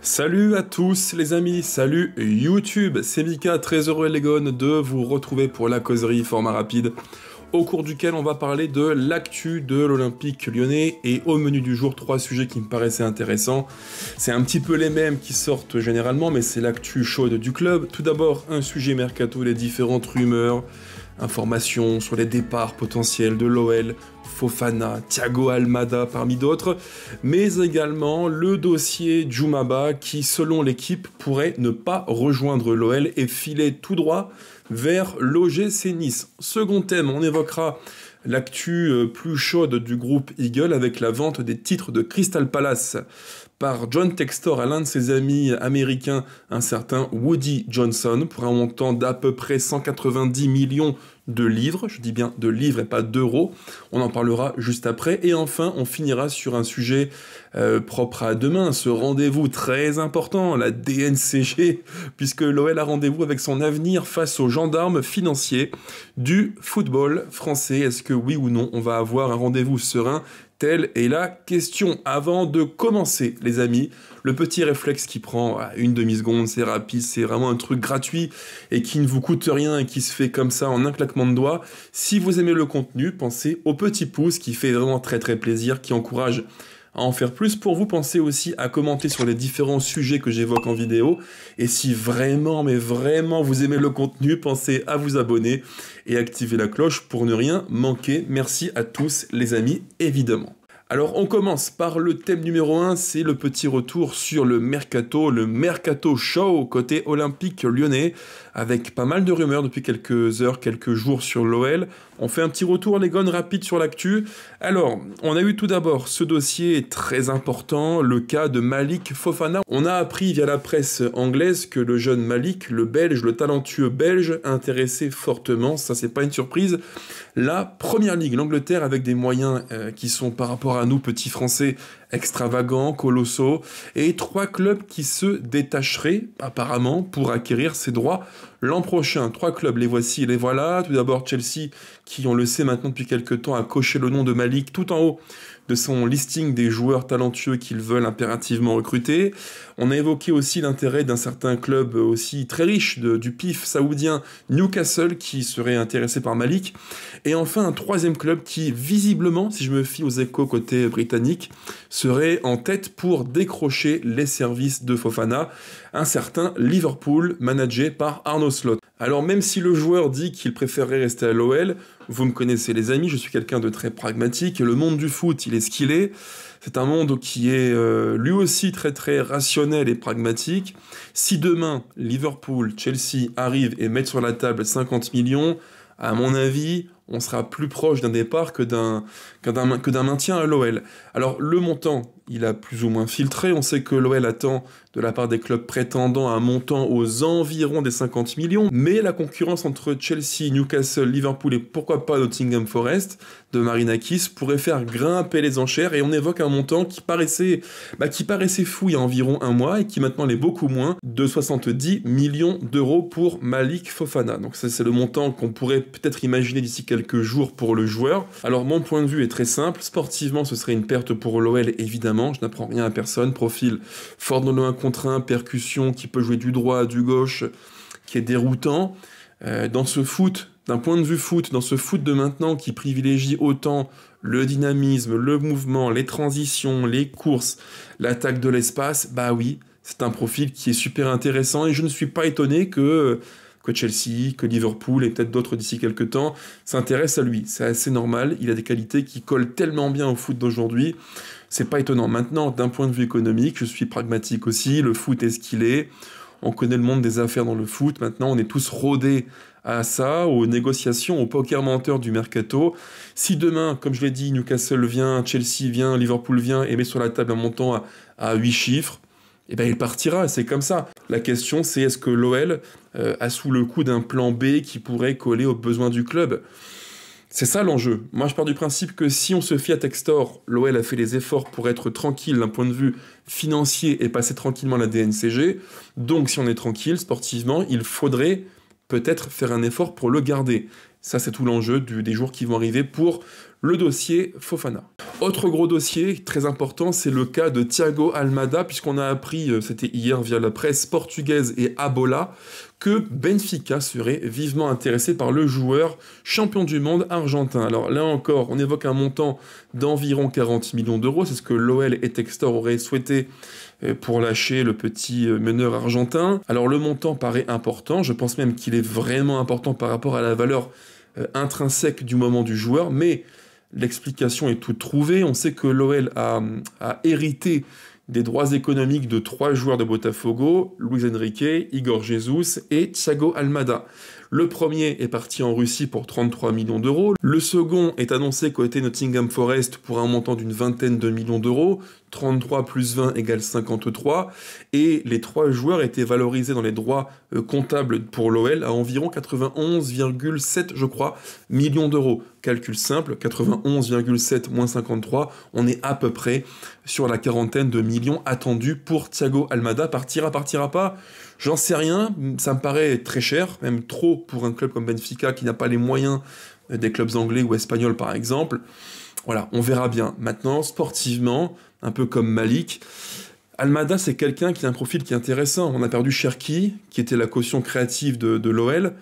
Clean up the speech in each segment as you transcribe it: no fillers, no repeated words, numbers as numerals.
Salut à tous les amis, salut YouTube, c'est Mika, très heureux les gones de vous retrouver pour la causerie format rapide, au cours duquel on va parler de l'actu de l'Olympique lyonnais, et au menu du jour, 3 sujets qui me paraissaient intéressants. C'est un petit peu les mêmes qui sortent généralement, mais c'est l'actu chaude du club. Tout d'abord, un sujet mercato, les différentes rumeurs, informations sur les départs potentiels de l'OL, Fofana, Thiago Almada parmi d'autres, mais également le dossier Djoumaba qui, selon l'équipe, pourrait ne pas rejoindre l'OL et filer tout droit vers l'OGC Nice. Second thème, on évoquera l'actu plus chaude du groupe Eagle avec la vente des titres de Crystal Palace par John Textor à l'un de ses amis américains, un certain Woody Johnson, pour un montant d'à peu près 190 millions de livres, je dis bien de livres et pas d'euros, on en parlera juste après, et enfin on finira sur un sujet propre à demain, ce rendez-vous très important, la DNCG, puisque l'OL a rendez-vous avec son avenir face aux gendarmes financiers du football français. Est-ce que oui ou non on va avoir un rendez-vous serein? Telle est la question. Avant de commencer, les amis, le petit réflexe qui prend une demi-seconde, c'est rapide, c'est vraiment un truc gratuit et qui ne vous coûte rien et qui se fait comme ça en un claquement de doigts. Si vous aimez le contenu, pensez au petit pouce qui fait vraiment très très plaisir, qui encourage à en faire plus. Pour vous, pensez aussi à commenter sur les différents sujets que j'évoque en vidéo. Et si vraiment, mais vraiment vous aimez le contenu, pensez à vous abonner et activer la cloche pour ne rien manquer. Merci à tous les amis, évidemment. Alors on commence par le thème numéro 1, c'est le petit retour sur le Mercato Show côté Olympique lyonnais, avec pas mal de rumeurs depuis quelques heures, quelques jours sur l'OL. On fait un petit retour, les gones, rapide sur l'actu. Alors, on a eu tout d'abord ce dossier très important, le cas de Malik Fofana. On a appris via la presse anglaise que le jeune Malik, le belge, le talentueux belge, intéressait fortement, ça c'est pas une surprise, la première ligue, l'Angleterre, avec des moyens qui sont par rapport à nous, petits Français, extravagants, colossaux, et 3 clubs qui se détacheraient, apparemment, pour acquérir ces droits l'an prochain. 3 clubs, les voici et les voilà. Tout d'abord Chelsea, qui, on le sait maintenant depuis quelques temps, a coché le nom de Malik tout en haut de son listing des joueurs talentueux qu'ils veulent impérativement recruter. On a évoqué aussi l'intérêt d'un certain club aussi très riche du PIF saoudien, Newcastle, qui serait intéressé par Malik. Et enfin, un 3e club qui, visiblement, si je me fie aux échos côté britannique, serait en tête pour décrocher les services de Fofana, un certain Liverpool, managé par Arne Slot. Alors même si le joueur dit qu'il préférerait rester à l'OL, vous me connaissez les amis, je suis quelqu'un de très pragmatique, et le monde du foot, il est ce qu'il est. C'est un monde qui est lui aussi très très rationnel et pragmatique. Si demain, Liverpool, Chelsea arrivent et mettent sur la table 50 millions, à mon avis, on sera plus proche d'un départ que d'un maintien à l'OL. Alors le montant, il a plus ou moins filtré. On sait que l'OL attend de la part des clubs prétendants un montant aux environs des 50 millions. Mais la concurrence entre Chelsea, Newcastle, Liverpool et pourquoi pas Nottingham Forest de Marinakis pourrait faire grimper les enchères. Et on évoque un montant qui paraissait fou il y a environ un mois et qui maintenant l'est beaucoup moins, de 70 millions d'euros pour Malik Fofana. Donc ça, c'est le montant qu'on pourrait peut-être imaginer d'ici quelques jours pour le joueur. Alors mon point de vue est très simple. Sportivement, ce serait une perte pour l'OL, évidemment. Je n'apprends rien à personne. Profil fort dans le 1 contre 1, percussion qui peut jouer du droit, du gauche, qui est déroutant. Dans ce foot, d'un point de vue foot, dans ce foot de maintenant qui privilégie autant le dynamisme, le mouvement, les transitions, les courses, l'attaque de l'espace, bah oui, c'est un profil qui est super intéressant et je ne suis pas étonné que Chelsea, que Liverpool et peut-être d'autres d'ici quelques temps s'intéressent à lui. C'est assez normal, il a des qualités qui collent tellement bien au foot d'aujourd'hui, c'est pas étonnant. Maintenant, d'un point de vue économique, je suis pragmatique aussi, le foot est ce qu'il est, on connaît le monde des affaires dans le foot, maintenant on est tous rodés à ça, aux négociations, au poker menteur du mercato. Si demain, comme je l'ai dit, Newcastle vient, Chelsea vient, Liverpool vient et met sur la table un montant à 8 chiffres, eh ben il partira, c'est comme ça. La question c'est est-ce que l'OL a sous le coup d'un plan B qui pourrait coller aux besoins du club? C'est ça l'enjeu. Moi je pars du principe que si on se fie à Textor, l'OL a fait les efforts pour être tranquille d'un point de vue financier et passer tranquillement la DNCG, donc si on est tranquille sportivement, il faudrait peut-être faire un effort pour le garder. Ça c'est tout l'enjeu des jours qui vont arriver pour le dossier Fofana. Autre gros dossier très important, c'est le cas de Thiago Almada, puisqu'on a appris, c'était hier via la presse portugaise et Abola, que Benfica serait vivement intéressé par le joueur champion du monde argentin. Alors là encore, on évoque un montant d'environ 40 millions d'euros, c'est ce que l'OL et Textor auraient souhaité pour lâcher le petit meneur argentin. Alors le montant paraît important, je pense même qu'il est vraiment important par rapport à la valeur intrinsèque du moment du joueur, mais l'explication est toute trouvée. On sait que l'OL a hérité des droits économiques de 3 joueurs de Botafogo, Luis Enrique, Igor Jesus et Thiago Almada. Le premier est parti en Russie pour 33 millions d'euros. Le second est annoncé côté Nottingham Forest pour un montant d'une vingtaine de millions d'euros. 33 plus 20 égale 53. Et les 3 joueurs étaient valorisés dans les droits comptables pour l'OL à environ 91,7, je crois, millions d'euros. Calcul simple, 91,7 moins 53, on est à peu près sur la quarantaine de millions attendus pour Thiago Almada. Partira pas? J'en sais rien, ça me paraît très cher, même trop pour un club comme Benfica qui n'a pas les moyens des clubs anglais ou espagnols par exemple. Voilà, on verra bien. Maintenant, sportivement, un peu comme Malik, Almada c'est quelqu'un qui a un profil qui est intéressant. On a perdu Cherki, qui était la caution créative de l'OL.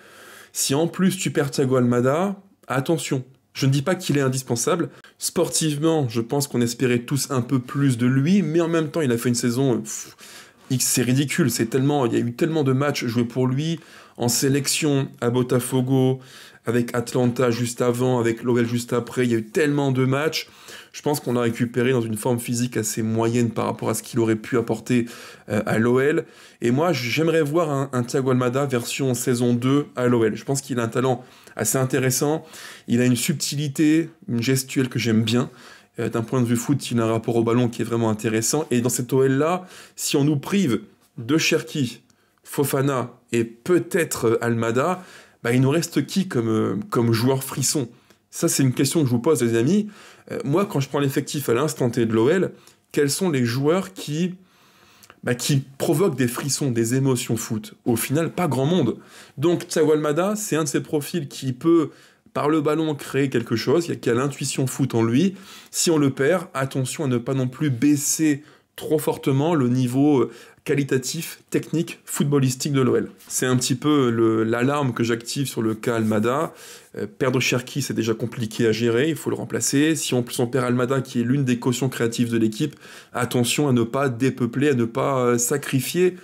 Si en plus tu perds Thiago Almada, attention. Je ne dis pas qu'il est indispensable. Sportivement, je pense qu'on espérait tous un peu plus de lui, mais en même temps, il a fait une saison... c'est ridicule, il y a eu tellement de matchs joués pour lui, en sélection à Botafogo, avec Atlanta juste avant, avec l'OL juste après, il y a eu tellement de matchs. Je pense qu'on l'a récupéré dans une forme physique assez moyenne par rapport à ce qu'il aurait pu apporter à l'OL. Et moi, j'aimerais voir un Thiago Almada version saison 2 à l'OL. Je pense qu'il a un talent assez intéressant, il a une subtilité, une gestuelle que j'aime bien. D'un point de vue foot, il a un rapport au ballon qui est vraiment intéressant. Et dans cette OL-là, si on nous prive de Cherki, Fofana et peut-être Almada, bah, il nous reste qui comme joueur frisson? Ça, c'est une question que je vous pose, les amis. Moi, quand je prends l'effectif à l'instant T de l'OL, quels sont les joueurs qui provoquent des frissons, des émotions foot? Au final, pas grand monde. Donc, Thiago Almada, c'est un de ces profils qui peut... par le ballon, créer quelque chose, qui a l'intuition foot en lui. Si on le perd, attention à ne pas non plus baisser trop fortement le niveau qualitatif, technique, footballistique de l'OL. C'est un petit peu l'alarme que j'active sur le cas Almada. Perdre Cherki, c'est déjà compliqué à gérer, il faut le remplacer. Si en plus on perd Almada, qui est l'une des cautions créatives de l'équipe, attention à ne pas dépeupler, à ne pas sacrifier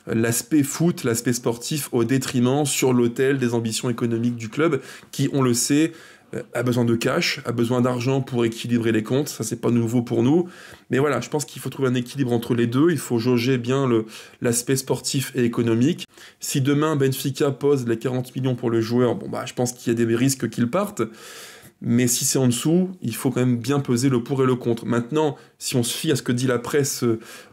l'aspect foot, l'aspect sportif au détriment sur l'autel des ambitions économiques du club qui, on le sait, a besoin de cash, a besoin d'argent pour équilibrer les comptes. Ça, c'est pas nouveau pour nous. Mais voilà, je pense qu'il faut trouver un équilibre entre les deux. Il faut jauger bien l'aspect sportif et économique. Si demain Benfica pose les 40 millions pour le joueur, je pense qu'il y a des risques qu'il parte. Mais si c'est en dessous, il faut quand même bien peser le pour et le contre. Maintenant, si on se fie à ce que dit la presse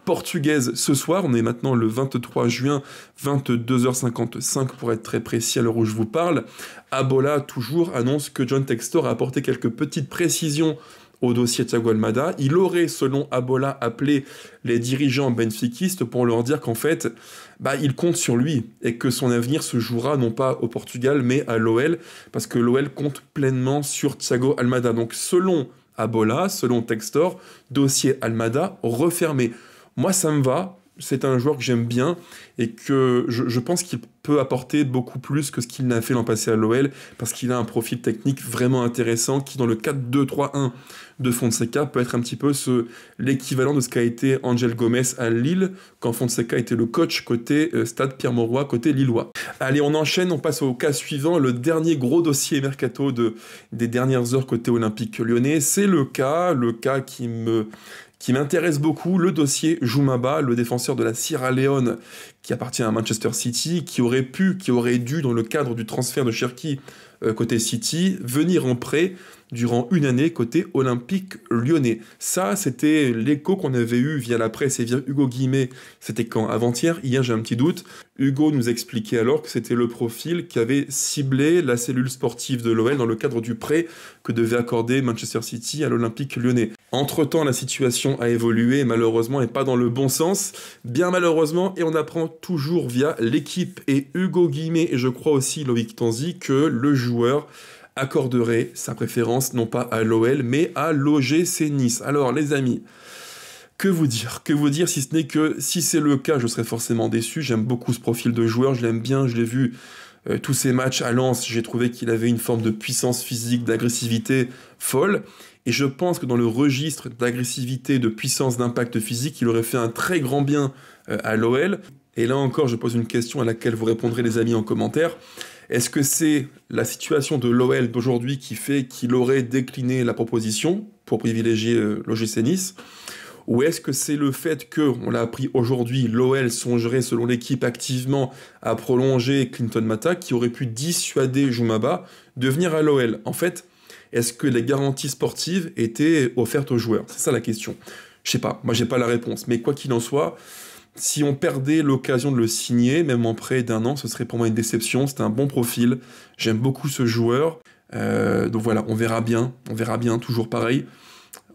portugaise ce soir, on est maintenant le 23 juin, 22h55 pour être très précis à l'heure où je vous parle, Abola toujours annonce que John Textor a apporté quelques petites précisions au dossier Thiago Almada. Il aurait, selon Abola, appelé les dirigeants benfiquistes pour leur dire qu'en fait, il compte sur lui et que son avenir se jouera non pas au Portugal mais à l'OL, parce que l'OL compte pleinement sur Thiago Almada. Donc selon Abola, selon Textor, dossier Almada refermé. Moi ça me va, c'est un joueur que j'aime bien et que je pense qu'il peut apporter beaucoup plus que ce qu'il n'a fait l'an passé à l'OL, parce qu'il a un profil technique vraiment intéressant qui, dans le 4-2-3-1 de Fonseca, peut être un petit peu l'équivalent de ce qu'a été Angel Gomez à Lille, quand Fonseca était le coach côté Stade Pierre-Mauroy, côté lillois. Allez, on enchaîne, on passe au cas suivant, le dernier gros dossier mercato des dernières heures côté Olympique Lyonnais. C'est le cas qui m'intéresse beaucoup, le dossier Joumaba, le défenseur de la Sierra Leone qui appartient à Manchester City, qui aurait dû, dans le cadre du transfert de Cherki côté City, venir en prêt durant une année côté Olympique Lyonnais. Ça, c'était l'écho qu'on avait eu via la presse et via Hugo Guillemet. C'était quand? Avant-hier? Hier, j'ai un petit doute. Hugo nous expliquait alors que c'était le profil qui avait ciblé la cellule sportive de l'OL dans le cadre du prêt que devait accorder Manchester City à l'Olympique Lyonnais. Entre-temps, la situation a évolué, malheureusement, et pas dans le bon sens. Bien malheureusement, et on apprend toujours via l'équipe et Hugo Guillemet, et je crois aussi Loïc Tanzi, que le joueur accorderait sa préférence non pas à l'OL, mais à l'OGC Nice. Alors les amis, que vous dire? Que vous dire si ce n'est que si c'est le cas, je serais forcément déçu. J'aime beaucoup ce profil de joueur, je l'aime bien, je l'ai vu tous ces matchs à Lens, j'ai trouvé qu'il avait une forme de puissance physique, d'agressivité folle. Et je pense que dans le registre d'agressivité, de puissance, d'impact physique, il aurait fait un très grand bien à l'OL. Et là encore, je pose une question à laquelle vous répondrez les amis en commentaire. Est-ce que c'est la situation de l'OL d'aujourd'hui qui fait qu'il aurait décliné la proposition pour privilégier l'OGC Nice? Ou est-ce que c'est le fait que, on l'a appris aujourd'hui, l'OL songerait selon l'équipe activement à prolonger Clinton Mata qui aurait pu dissuader Djoumaba de venir à l'OL? En fait, est-ce que les garanties sportives étaient offertes aux joueurs? C'est ça la question. Je sais pas, moi j'ai pas la réponse, mais quoi qu'il en soit, si on perdait l'occasion de le signer, même en prêt d'un an, ce serait pour moi une déception. C'était un bon profil, j'aime beaucoup ce joueur. Donc voilà, on verra bien, toujours pareil.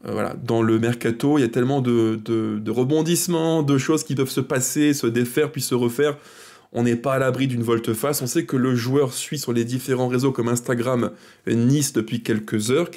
Voilà, dans le mercato, il y a tellement de rebondissements, de choses qui peuvent se passer, se défaire, puis se refaire. On n'est pas à l'abri d'une volte-face. On sait que le joueur suit sur les différents réseaux comme Instagram Nice depuis quelques heures.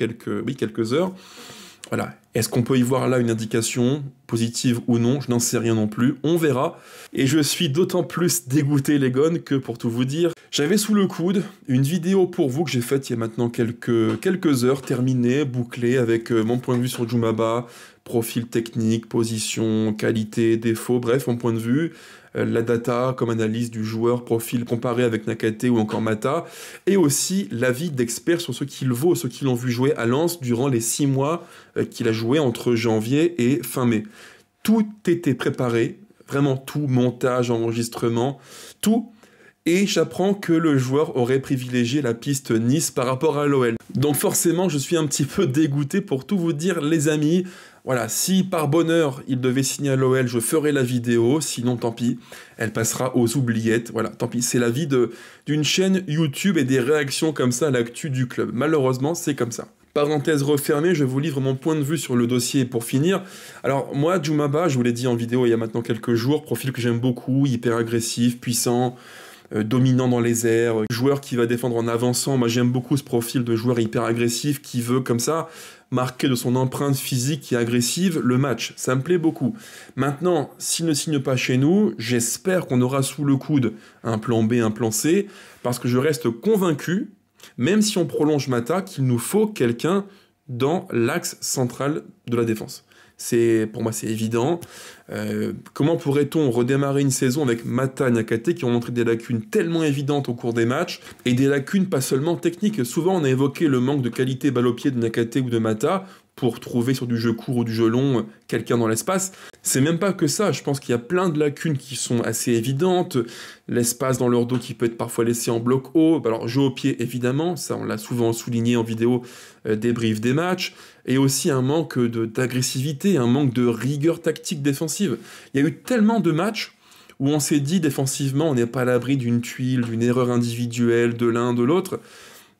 Voilà. Est-ce qu'on peut y voir là une indication positive ou non? Je n'en sais rien non plus. On verra. Et je suis d'autant plus dégoûté, les gones, que pour tout vous dire, j'avais sous le coude une vidéo pour vous que j'ai faite il y a maintenant quelques heures, terminée, bouclée, avec mon point de vue sur Djoumaba, profil technique, position, qualité, défaut, bref, mon point de vue, la data comme analyse du joueur, profil comparé avec Nakate ou encore Mata, et aussi l'avis d'experts sur ce qu'il vaut, ceux qui l'ont vu jouer à Lens durant les 6 mois qu'il a joué entre janvier et fin mai. Tout était préparé, vraiment tout, montage, enregistrement, tout. Et j'apprends que le joueur aurait privilégié la piste Nice par rapport à l'OL. Donc forcément, je suis un petit peu dégoûté pour tout vous dire, les amis. Voilà, si par bonheur il devait signer à l'OL, je ferai la vidéo, sinon tant pis, elle passera aux oubliettes. Voilà, tant pis, c'est la vie d'une chaîne YouTube et des réactions comme ça à l'actu du club. Malheureusement, c'est comme ça. Parenthèse refermée, je vous livre mon point de vue sur le dossier pour finir. Alors moi, Djoumaba, je vous l'ai dit en vidéo il y a maintenant quelques jours, profil que j'aime beaucoup, hyper agressif, puissant, dominant dans les airs, joueur qui va défendre en avançant. Moi j'aime beaucoup ce profil de joueur hyper agressif qui veut comme ça marquer de son empreinte physique et agressive le match. Ça me plaît beaucoup. Maintenant, s'il ne signe pas chez nous, j'espère qu'on aura sous le coude un plan B, un plan C, parce que je reste convaincu, même si on prolonge Mata, qu'il nous faut quelqu'un dans l'axe central de la défense. Pour moi, c'est évident. Comment pourrait-on redémarrer une saison avec Mata et Nakate qui ont montré des lacunes tellement évidentes au cours des matchs, et des lacunes pas seulement techniques. Souvent, on a évoqué le manque de qualité balle au pied de Nakate ou de Mata pour trouver sur du jeu court ou du jeu long quelqu'un dans l'espace. C'est même pas que ça, je pense qu'il y a plein de lacunes qui sont assez évidentes, l'espace dans leur dos qui peut être parfois laissé en bloc haut, alors jeu au pied évidemment, ça on l'a souvent souligné en vidéo débrief des matchs, et aussi un manque d'agressivité, un manque de rigueur tactique défensive. Il y a eu tellement de matchs où on s'est dit défensivement on n'est pas à l'abri d'une tuile, d'une erreur individuelle de l'un, de l'autre.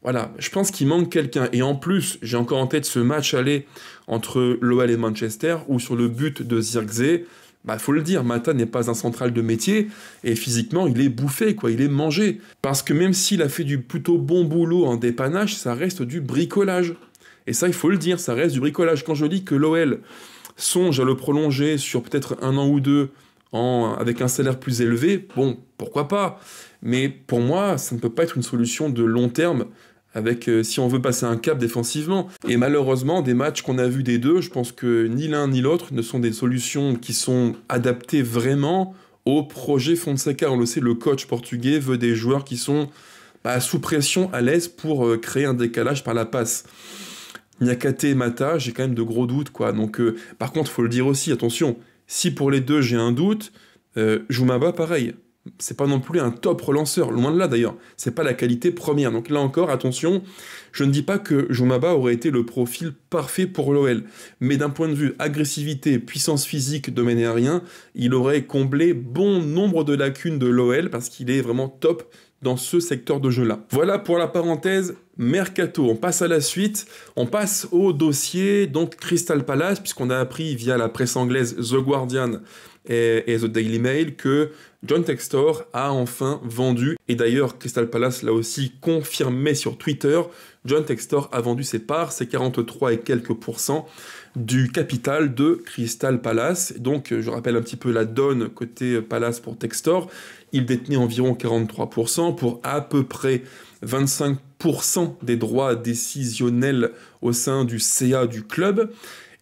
Voilà, je pense qu'il manque quelqu'un. Et en plus, j'ai encore en tête ce match aller entre l'OL et Manchester, où sur le but de Zirkzee, faut le dire, Mata n'est pas un central de métier, et physiquement, il est bouffé, quoi, il est mangé. Parce que même s'il a fait du plutôt bon boulot en dépannage, ça reste du bricolage. Et ça, il faut le dire, ça reste du bricolage. Quand je dis que l'OL songe à le prolonger sur peut-être 1 an ou 2, avec un salaire plus élevé, bon, pourquoi pas. Mais pour moi, ça ne peut pas être une solution de long terme, si on veut passer un cap défensivement. Et malheureusement, des matchs qu'on a vus des deux, je pense que ni l'un ni l'autre ne sont des solutions qui sont adaptées vraiment au projet Fonseca. On le sait, le coach portugais veut des joueurs qui sont sous pression, à l'aise pour créer un décalage par la passe. Nakate et Mata, j'ai quand même de gros doutes, quoi. Donc, par contre, il faut le dire aussi, attention, si pour les deux j'ai un doute, Djoumaba, pareil. C'est pas non plus un top relanceur, loin de là d'ailleurs, c'est pas la qualité première. Donc là encore, attention, je ne dis pas que Djoumaba aurait été le profil parfait pour l'OL, mais d'un point de vue agressivité, puissance physique, domaine aérien, il aurait comblé bon nombre de lacunes de l'OL parce qu'il est vraiment top dans ce secteur de jeu-là. Voilà pour la parenthèse mercato. On passe à la suite, on passe au dossier donc Crystal Palace, puisqu'on a appris via la presse anglaise The Guardian et The Daily Mail que John Textor a enfin vendu, et d'ailleurs Crystal Palace l'a aussi confirmé sur Twitter, John Textor a vendu ses parts, c'est 43 et quelques % du capital de Crystal Palace. Donc, je rappelle un petit peu la donne côté Palace pour Textor. Il détenait environ 43% pour à peu près 25% des droits décisionnels au sein du CA du club.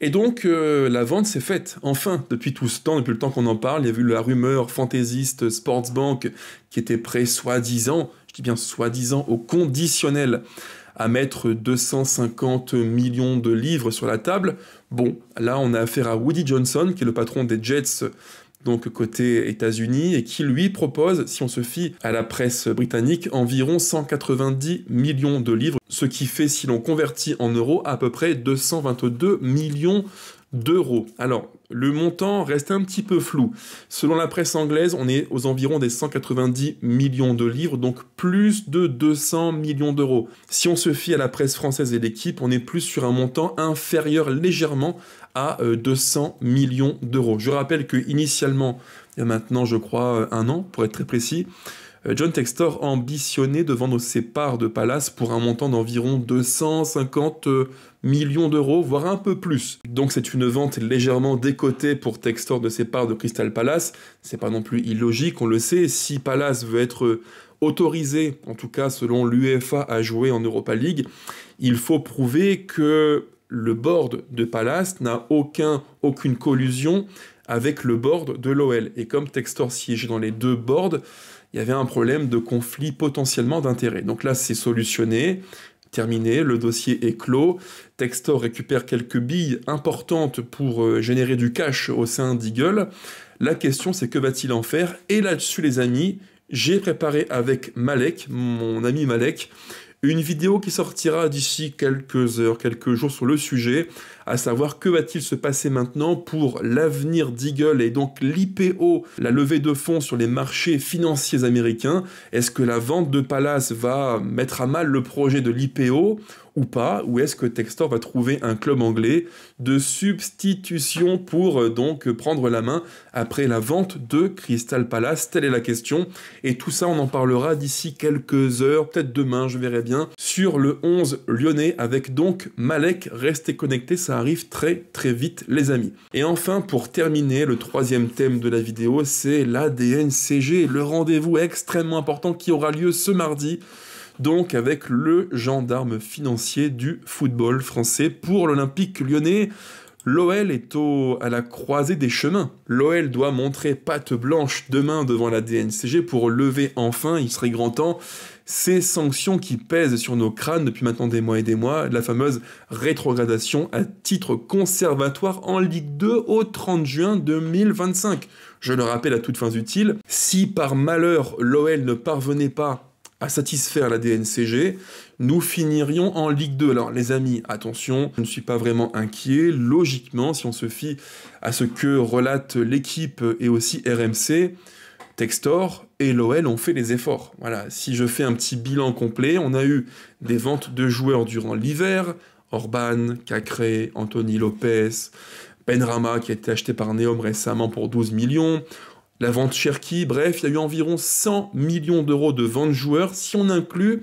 Et donc, la vente s'est faite, enfin, depuis tout ce temps, depuis le temps qu'on en parle. Il y a eu la rumeur fantaisiste Sportsbank qui était prêt, soi-disant, je dis bien soi-disant, au conditionnel, à mettre 250 millions de livres sur la table. Bon, là, on a affaire à Woody Johnson, qui est le patron des Jets, donc côté États-Unis, et qui lui propose, si on se fie à la presse britannique, environ 190 millions de livres, ce qui fait, si l'on convertit en euros, à peu près 222 millions d'euros. Alors, le montant reste un petit peu flou. Selon la presse anglaise, on est aux environs des 190 millions de livres, donc plus de 200 millions d'euros. Si on se fie à la presse française et l'équipe, on est plus sur un montant inférieur légèrement à 200 millions d'euros. Je rappelle que initialement, il y a maintenant, je crois, un an, pour être très précis, John Textor ambitionnait de vendre ses parts de Palace pour un montant d'environ 250 millions d'euros, voire un peu plus. Donc c'est une vente légèrement décotée pour Textor de ses parts de Crystal Palace. C'est pas non plus illogique, on le sait. Si Palace veut être autorisé, en tout cas selon l'UEFA, à jouer en Europa League, il faut prouver que le board de Palace n'a aucune collusion avec le board de l'OL. Et comme Textor siégeait dans les deux boards, il y avait un problème de conflit potentiellement d'intérêts. Donc là, c'est solutionné, terminé, le dossier est clos. Textor récupère quelques billes importantes pour générer du cash au sein d'Eagle. La question, c'est que va-t-il en faire? Et là-dessus, les amis, j'ai préparé avec Malek, mon ami Malek, une vidéo qui sortira d'ici quelques heures, quelques jours sur le sujet, à savoir que va-t-il se passer maintenant pour l'avenir d'Eagle et donc l'IPO, la levée de fonds sur les marchés financiers américains. Est-ce que la vente de Palace va mettre à mal le projet de l'IPO ou pas? Ou est-ce que Textor va trouver un club anglais de substitution pour donc prendre la main après la vente de Crystal Palace? Telle est la question. Et tout ça, on en parlera d'ici quelques heures, peut-être demain, je verrai bien, sur le 11 lyonnais avec donc Malek. Restez connectés, ça arrive très très vite les amis. Et enfin, pour terminer, le troisième thème de la vidéo, c'est l'ADNCG, le rendez-vous extrêmement important qui aura lieu ce mardi, donc avec le gendarme financier du football français pour l'Olympique lyonnais. L'OL est à la croisée des chemins. L'OL doit montrer patte blanche demain devant la DNCG pour lever enfin, il serait grand temps, ces sanctions qui pèsent sur nos crânes depuis maintenant des mois et des mois, la fameuse rétrogradation à titre conservatoire en Ligue 2 au 30 juin 2025. Je le rappelle à toutes fins utiles, si par malheur l'OL ne parvenait pas à satisfaire la DNCG, nous finirions en Ligue 2. Alors les amis, attention, je ne suis pas vraiment inquiet. Logiquement, si on se fie à ce que relate l'équipe et aussi RMC, Textor et l'OL ont fait les efforts. Voilà, si je fais un petit bilan complet, on a eu des ventes de joueurs durant l'hiver, Orban, Cacré, Anthony Lopez, Benrahma qui a été acheté par Neom récemment pour 12 millions, la vente Cherki, bref, il y a eu environ 100 millions d'euros de vente joueurs si on inclut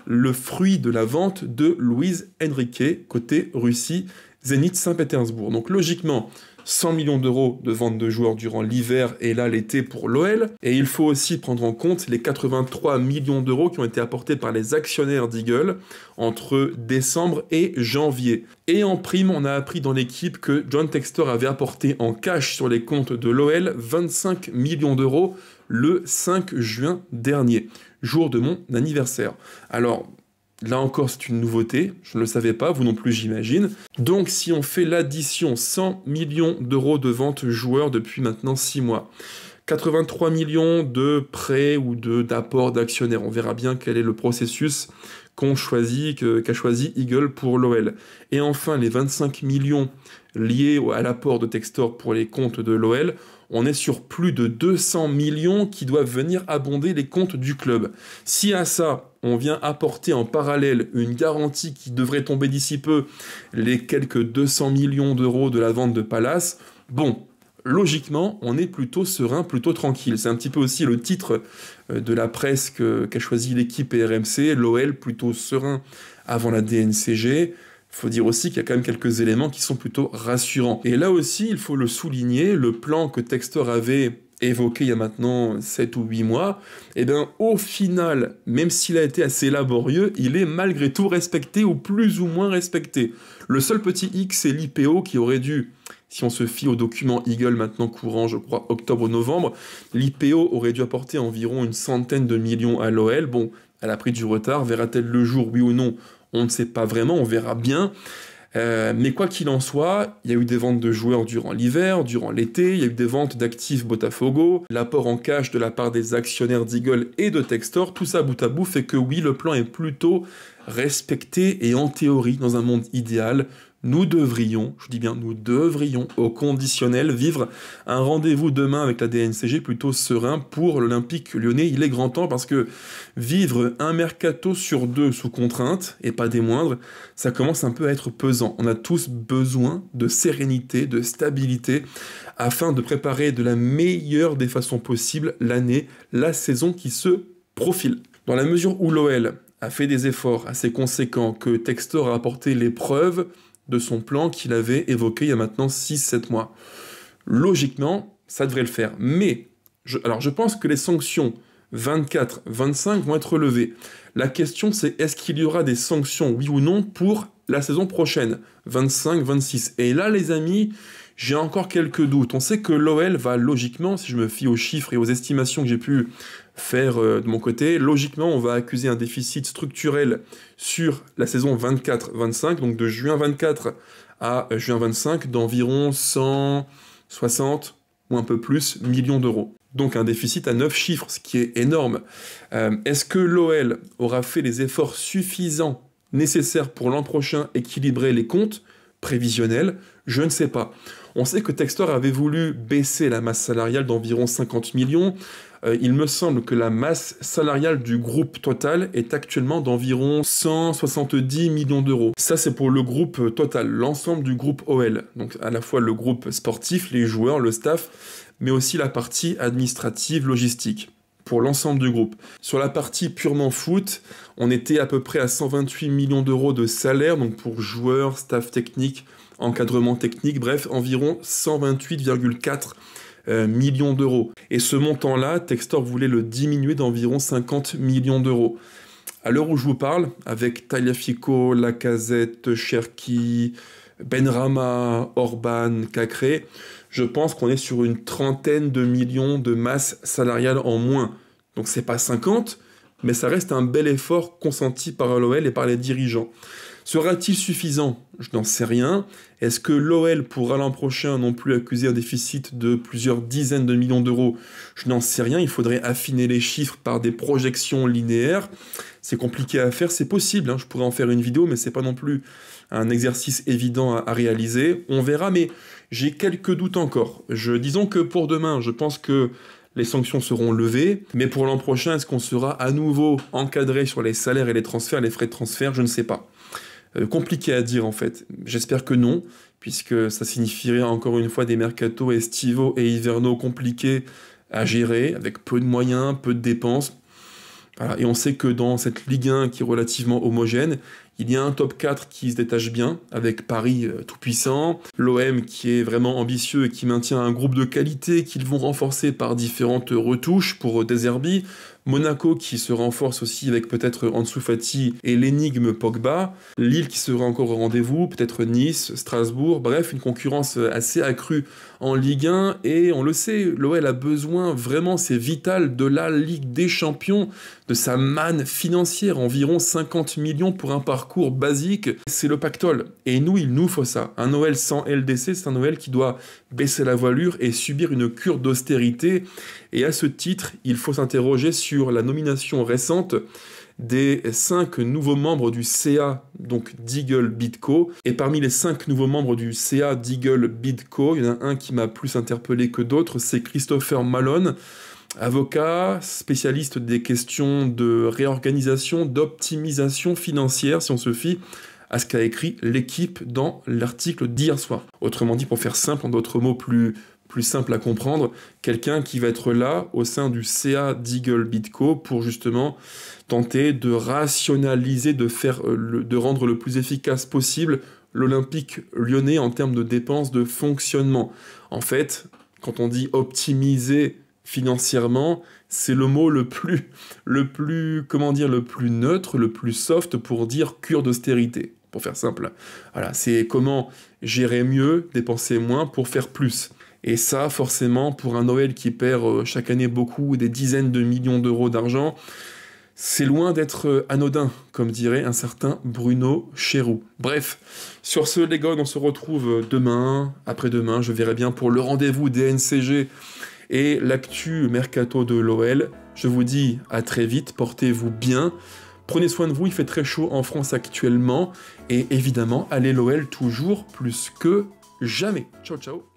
le fruit de la vente de Luis Enrique côté Russie, Zénith Saint-Pétersbourg. Donc logiquement, 100 millions d'euros de vente de joueurs durant l'hiver et là l'été pour l'OL. Et il faut aussi prendre en compte les 83 millions d'euros qui ont été apportés par les actionnaires d'Eagle entre décembre et janvier. Et en prime, on a appris dans l'équipe que John Textor avait apporté en cash sur les comptes de l'OL 25 millions d'euros le 5 juin dernier, jour de mon anniversaire. Alors, là encore, c'est une nouveauté, je ne le savais pas, vous non plus j'imagine. Donc si on fait l'addition, 100 millions d'euros de vente joueurs depuis maintenant 6 mois, 83 millions de prêts ou d'apports d'actionnaires, on verra bien quel est le processus qu'a choisi Eagle pour l'OL. Et enfin, les 25 millions liés à l'apport de Textor pour les comptes de l'OL, on est sur plus de 200 millions qui doivent venir abonder les comptes du club. Si à ça, on vient apporter en parallèle une garantie qui devrait tomber d'ici peu, les quelques 200 millions d'euros de la vente de Palace, bon, logiquement, on est plutôt serein, plutôt tranquille. C'est un petit peu aussi le titre de la presse qu'a choisi l'équipe et RMC, l'OL plutôt serein avant la DNCG. Il faut dire aussi qu'il y a quand même quelques éléments qui sont plutôt rassurants. Et là aussi, il faut le souligner, le plan que Textor avait évoqué il y a maintenant 7 ou 8 mois, eh bien, au final, même s'il a été assez laborieux, il est malgré tout respecté ou plus ou moins respecté. Le seul petit X, c'est l'IPO qui aurait dû, si on se fie au document Eagle maintenant courant, je crois, octobre-novembre, l'IPO aurait dû apporter environ une centaine de millions à l'OL. Bon, elle a pris du retard, verra-t-elle le jour, oui ou non? On ne sait pas vraiment, on verra bien. Mais quoi qu'il en soit, il y a eu des ventes de joueurs durant l'hiver, durant l'été, il y a eu des ventes d'actifs Botafogo, l'apport en cash de la part des actionnaires d'Eagle et de Textor, tout ça bout à bout fait que oui, le plan est plutôt respecté et en théorie, dans un monde idéal, nous devrions, je dis bien nous devrions, au conditionnel, vivre un rendez-vous demain avec la DNCG plutôt serein pour l'Olympique Lyonnais. Il est grand temps parce que vivre un mercato sur 2 sous contrainte, et pas des moindres, ça commence un peu à être pesant. On a tous besoin de sérénité, de stabilité, afin de préparer de la meilleure des façons possibles l'année, la saison qui se profile. Dans la mesure où l'OL a fait des efforts assez conséquents, que Textor a apporté les preuves de son plan qu'il avait évoqué il y a maintenant 6-7 mois. Logiquement, ça devrait le faire. Mais, je pense que les sanctions 24-25 vont être levées. La question, c'est est-ce qu'il y aura des sanctions, oui ou non, pour la saison prochaine, 25-26. Et là, les amis, j'ai encore quelques doutes. On sait que l'OL va logiquement, si je me fie aux chiffres et aux estimations que j'ai pu faire de mon côté, logiquement, on va accuser un déficit structurel sur la saison 24-25, donc de juin 24 à juin 25, d'environ 160 ou un peu plus millions d'euros. Donc un déficit à 9 chiffres, ce qui est énorme. Est-ce que l'OL aura fait les efforts suffisants nécessaires pour l'an prochain équilibrer les comptes prévisionnels? Je ne sais pas. On sait que Textor avait voulu baisser la masse salariale d'environ 50 millions. Il me semble que la masse salariale du groupe total est actuellement d'environ 170 millions d'euros. Ça, c'est pour le groupe total, l'ensemble du groupe OL. Donc à la fois le groupe sportif, les joueurs, le staff, mais aussi la partie administrative, logistique, pour l'ensemble du groupe. Sur la partie purement foot, on était à peu près à 128 millions d'euros de salaire, donc pour joueurs, staff technique, encadrement technique, bref, environ 128,4 millions d'euros. Et ce montant-là, Textor voulait le diminuer d'environ 50 millions d'euros. À l'heure où je vous parle, avec Tagliafico, Lacazette, Cherki, Benrahma, Orban, Cacré, je pense qu'on est sur une trentaine de millions de masse salariale en moins. Donc c'est pas 50, mais ça reste un bel effort consenti par l'OL et par les dirigeants. Sera-t-il suffisant? Je n'en sais rien. Est-ce que l'OL pourra l'an prochain non plus accuser un déficit de plusieurs dizaines de millions d'euros? Je n'en sais rien. Il faudrait affiner les chiffres par des projections linéaires. C'est compliqué à faire, c'est possible. Je pourrais en faire une vidéo, mais c'est pas non plus un exercice évident à réaliser. On verra, mais j'ai quelques doutes encore. Disons que pour demain, je pense que les sanctions seront levées, mais pour l'an prochain, est-ce qu'on sera à nouveau encadré sur les salaires et les transferts, les frais de transfert? Je ne sais pas. Compliqué à dire en fait. J'espère que non, puisque ça signifierait encore une fois des mercatos estivaux et hivernaux compliqués à gérer, avec peu de moyens, peu de dépenses. Voilà. Et on sait que dans cette Ligue 1 qui est relativement homogène, il y a un top 4 qui se détache bien, avec Paris tout puissant, l'OM qui est vraiment ambitieux et qui maintient un groupe de qualité qu'ils vont renforcer par différentes retouches pour De Zerbi, Monaco qui se renforce aussi avec peut-être Ansu Fati et l'énigme Pogba, Lille qui sera encore au rendez-vous, peut-être Nice, Strasbourg, bref, une concurrence assez accrue en Ligue 1, et on le sait, l'OL a besoin, vraiment c'est vital, de la Ligue des Champions, de sa manne financière, environ 50 millions pour un parcours basique, c'est le pactole, et nous, il nous faut ça. Un OL sans LDC, c'est un OL qui doit baisser la voilure et subir une cure d'austérité, et à ce titre, il faut s'interroger sur la nomination récente des 5 nouveaux membres du CA, donc d'Eagle Bidco. Et parmi les 5 nouveaux membres du CA d'Eagle Bidco, il y en a un qui m'a plus interpellé que d'autres, c'est Christopher Malone, avocat, spécialiste des questions de réorganisation, d'optimisation financière, si on se fie à ce qu'a écrit l'équipe dans l'article d'hier soir. Autrement dit, pour faire simple, en d'autres mots plus plus simple à comprendre, quelqu'un qui va être là au sein du CA d'Eagle Bitco pour justement tenter de rationaliser, de rendre le plus efficace possible l'Olympique Lyonnais en termes de dépenses de fonctionnement. En fait, quand on dit optimiser financièrement, c'est le mot le plus neutre, le plus soft pour dire cure d'austérité, pour faire simple. Voilà, c'est comment gérer mieux, dépenser moins pour faire plus. Et ça, forcément, pour un Noël qui perd chaque année beaucoup, des dizaines de millions d'euros d'argent, c'est loin d'être anodin, comme dirait un certain Bruno Chéroux. Bref, sur ce, les gars, on se retrouve demain, après-demain, je verrai bien pour le rendez-vous des NCG et l'actu mercato de l'OL. Je vous dis à très vite, portez-vous bien, prenez soin de vous, il fait très chaud en France actuellement, et évidemment, allez l'OL toujours plus que jamais. Ciao, ciao.